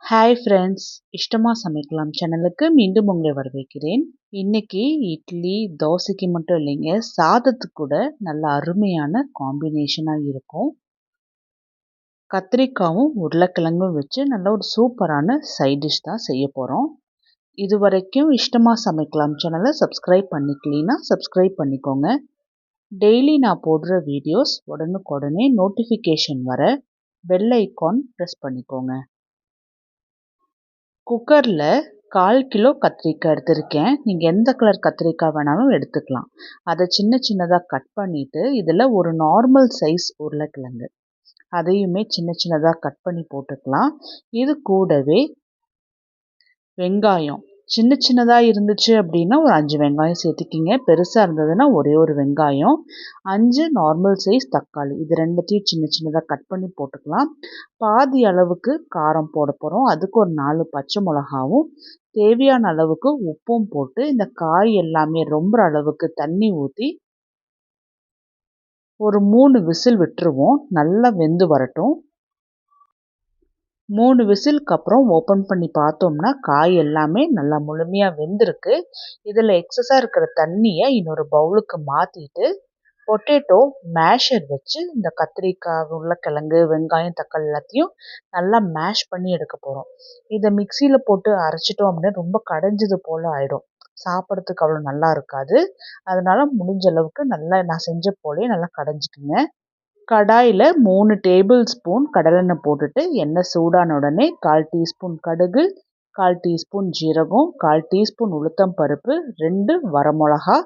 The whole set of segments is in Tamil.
ஹாய் ஃப்ரெண்ட்ஸ், இஷ்டமா சமைக்கலாம் சேனலுக்கு மீண்டும் உங்களை வரவேற்கிறேன். இன்னைக்கு இட்லி தோசைக்கு மட்டும் இல்லைங்க, சாதத்துக்கு கூட நல்ல அருமையான காம்பினேஷனாக இருக்கும். கத்திரிக்காவும் உருளைக்கிழங்கும் வச்சு நல்ல ஒரு சூப்பரான சைட் டிஷ் தான் செய்ய போகிறோம். இது வரைக்கும் இஷ்டமா சமைக்கலாம் சேனலை சப்ஸ்கிரைப் பண்ணிக்கலனா சப்ஸ்கிரைப் பண்ணிக்கோங்க. டெய்லி நான் போடுற வீடியோஸ் உடனுக்குடனே நோட்டிஃபிகேஷன் வர பெல் ஐக்கான் ப்ரெஸ் பண்ணிக்கோங்க. குக்கரில் 1/4 கிலோ கத்திரிக்காய் எடுத்திருக்கேன். நீங்கள் எந்த கலர் கத்திரிக்காய் வேணாலும் எடுத்துக்கலாம். அதை சின்ன சின்னதாக கட் பண்ணிவிட்டு இதில் ஒரு நார்மல் சைஸ் உருளைக்கிழங்கு அதையுமே சின்ன சின்னதாக கட் பண்ணி போட்டுக்கலாம். இது கூடவே வெங்காயம் சின்ன சின்னதாக இருந்துச்சு அப்படின்னா ஒரு 5 வெங்காயம் சேர்த்துக்கிங்க. பெருசாக இருந்ததுன்னா ஒரே ஒரு வெங்காயம், 5 நார்மல் சைஸ் தக்காளி, இது ரெண்டுத்தையும் சின்ன சின்னதாக கட் பண்ணி போட்டுக்கலாம். பாதி அளவுக்கு காரம் போட போகிறோம். அதுக்கு ஒரு 4 பச்சை மிளகாவும் தேவையான அளவுக்கு உப்பும் போட்டு இந்த காய் எல்லாமே ரொம்ப அளவுக்கு தண்ணி ஊற்றி ஒரு 3 விசில் விட்டுருவோம். நல்லா வெந்து வரட்டும். 3 விசிலுக்கு அப்புறம் ஓப்பன் பண்ணி பார்த்தோம்னா காய் எல்லாமே நல்லா முழுமையாக வெந்திருக்கு. இதில் எக்ஸஸாக இருக்கிற தண்ணியை இன்னொரு பவுலுக்கு மாற்றிட்டு பொட்டேட்டோ மேஷர் வச்சு இந்த கத்திரிக்காய் உருளைக்கிழங்கு வெங்காயம் தக்காளி எல்லாத்தையும் நல்லா மேஷ் பண்ணி எடுக்க போகிறோம். இதை மிக்சியில் போட்டு அரைச்சிட்டோம் அப்படின்னா ரொம்ப கடைஞ்சது போல் ஆகிடும், சாப்பிட்றதுக்கு அவ்வளோ நல்லா இருக்காது. அதனால் முடிஞ்ச அளவுக்கு நல்லா நான் செஞ்ச போலே நல்லா கடைஞ்சிக்குங்க. கடாயில் 3 டேபிள் ஸ்பூன் கடலெண்ணெய் போட்டுட்டு எண்ணெய் சூடான உடனே 1/4 டீஸ்பூன் கடுகு, 1/4 டீஸ்பூன் ஜீரகம், 1/4 டீஸ்பூன் உளுத்தம் பருப்பு, 2 வரமிளகா,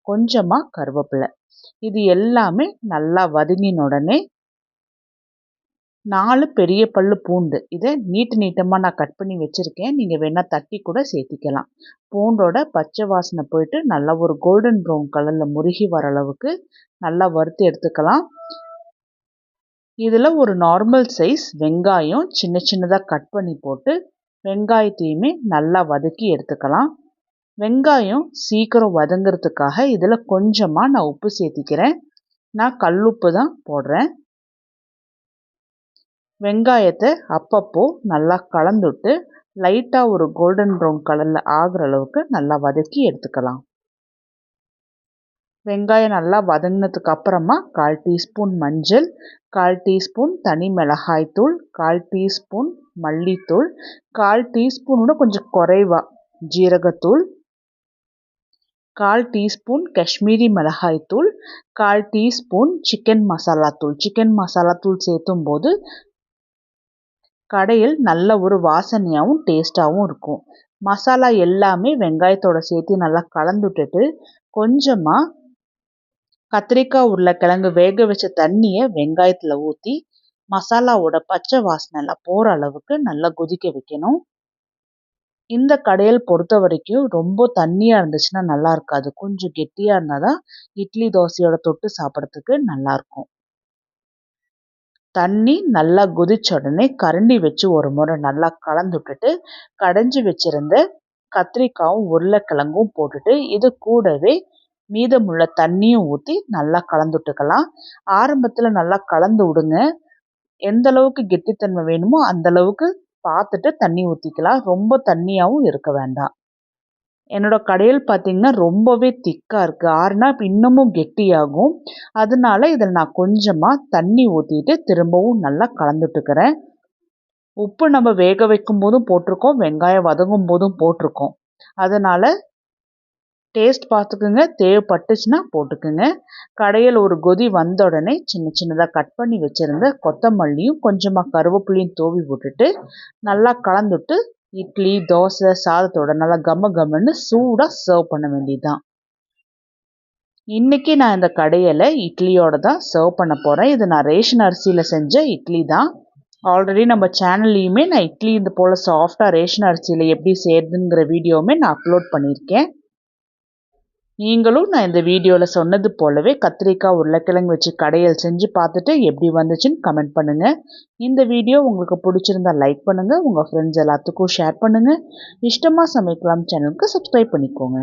கொஞ்சமாக கருவேப்பிலை, இது எல்லாமே நல்லா வதங்கின உடனே 4 பெரிய பல்லு பூண்டு, இதை நீட்டமாக நான் கட் பண்ணி வச்சுருக்கேன். நீங்கள் வேணால் தட்டி கூட சேர்த்திக்கலாம். பூண்டோட பச்சை வாசனை போயிட்டு நல்லா ஒரு கோல்டன் ப்ரௌன் கலரில் முருகி வர அளவுக்கு நல்லா வறுத்து எடுத்துக்கலாம். இதில் ஒரு நார்மல் சைஸ் வெங்காயம் சின்ன சின்னதாக கட் பண்ணி போட்டு வெங்காயத்தையுமே நல்லா வதக்கி எடுத்துக்கலாம். வெங்காயம் சீக்கிரம் வதங்கிறதுக்காக இதில் கொஞ்சமாக நான் உப்பு சேர்த்திக்கிறேன். நான் கல்லுப்பு தான் போடுறேன். வெங்காயத்தை அப்பப்போ நல்லா கலந்துட்டு லைட்டாக ஒரு கோல்டன் ப்ரௌன் கலரில் ஆகிற அளவுக்கு நல்லா வதக்கி எடுத்துக்கலாம். வெங்காயம் நல்லா வதங்கினதுக்கு அப்புறமா 1/4 டீஸ்பூன் மஞ்சள், 1/4 டீஸ்பூன் தனி மிளகாய்த்தூள், 1/4 டீஸ்பூன் மல்லித்தூள், 1/4 டீஸ்பூனோட கொஞ்சம் குறைவா ஜீரகத்தூள், 1/4 டீஸ்பூன் காஷ்மீரி மிளகாய்த்தூள், 1/4 டீஸ்பூன் சிக்கன் மசாலாத்தூள். சிக்கன் மசாலாத்தூள் சேர்த்தும் போது கடையில் நல்ல ஒரு வாசனையாகவும் டேஸ்ட்டாகவும் இருக்கும். மசாலா எல்லாமே வெங்காயத்தோட சேர்த்து நல்லா கலந்துட்டுட்டு கொஞ்சமாக கத்திரிக்காய் உருளைக்கிழங்கு வேக வச்ச தண்ணியை வெங்காயத்தில் ஊற்றி மசாலாவோட பச்சை வாசனைலாம் போகிற அளவுக்கு நல்லா கொதிக்க வைக்கணும். இந்த கடையில் பொறுத்த வரைக்கும் ரொம்ப தண்ணியாக இருந்துச்சுன்னா நல்லா இருக்காது. கொஞ்சம் கெட்டியாக இருந்தால் தான் இட்லி தோசையோட தொட்டு சாப்பிட்றதுக்கு நல்லாயிருக்கும். தண்ணி நல்லா கொதிச்ச உடனே கரண்டி வச்சு ஒரு முறை நல்லா கலந்து விட்டுட்டு கடைஞ்சி வச்சுருந்த கத்திரிக்காயும் உருளைக்கிழங்கும் போட்டுட்டு இது கூடவே மீதமுள்ள தண்ணியும் ஊற்றி நல்லா கலந்துட்டுக்கலாம். ஆரம்பத்தில் நல்லா கலந்து விடுங்க. எந்த அளவுக்கு கெட்டித்தன்மை வேணுமோ அந்த அளவுக்கு பார்த்துட்டு தண்ணி ஊற்றிக்கலாம். ரொம்ப தண்ணியாகவும் இருக்க வேண்டாம். என்னோட கடையில் பார்த்திங்கன்னா ரொம்பவே திக்காக இருக்குது. ஆறுனா இன்னமும் கெட்டியாகும். அதனால இதில் நான் கொஞ்சமாக தண்ணி ஊற்றிட்டு திரும்பவும் நல்லா கலந்துட்டுக்கிறேன். உப்பு நம்ம வேக வைக்கும் போதும் போட்டிருக்கோம், வெங்காயம் வதங்கும் போதும் போட்டிருக்கோம். அதனால் டேஸ்ட் பார்த்துக்குங்க, தேவைப்பட்டுச்சுன்னா போட்டுக்குங்க. கடையில் ஒரு கொதி வந்த உடனே சின்ன சின்னதாக கட் பண்ணி வச்சுருந்த கொத்தமல்லியும் கொஞ்சமாக கருவேப்பிலையும் தூவி விட்டுட்டு நல்லா கலந்துட்டு இட்லி தோசை சாதத்தோட நல்லா கம்மன்னு சூடாக சர்வ் பண்ண வேண்டியதுதான். இன்றைக்கி நான் இந்த கடையில் இட்லியோட தான் சர்வ் பண்ண போகிறேன். இது நான் ரேஷன் அரிசியில் செஞ்ச இட்லி தான். ஆல்ரெடி நம்ம சேனல்லையுமே நான் இட்லி இது போல் சாஃப்டாக ரேஷன் அரிசியில் எப்படி செய்கிறதுங்கிற வீடியோவுமே நான் அப்லோட் பண்ணியிருக்கேன். நீங்களும் நான் இந்த வீடியோவில் சொன்னது போலவே கத்திரிக்காய் உருளைக்கிழங்கு வச்சு கடையில் செஞ்சு பார்த்துட்டு எப்படி வந்துச்சுன்னு கமெண்ட் பண்ணுங்கள். இந்த வீடியோ உங்களுக்கு பிடிச்சிருந்தா லைக் பண்ணுங்கள், உங்கள் ஃப்ரெண்ட்ஸ் எல்லாத்துக்கும் ஷேர் பண்ணுங்கள். இஷ்டமாக சமைக்கலாம் சேனலுக்கு சப்ஸ்கிரைப் பண்ணிக்கோங்க.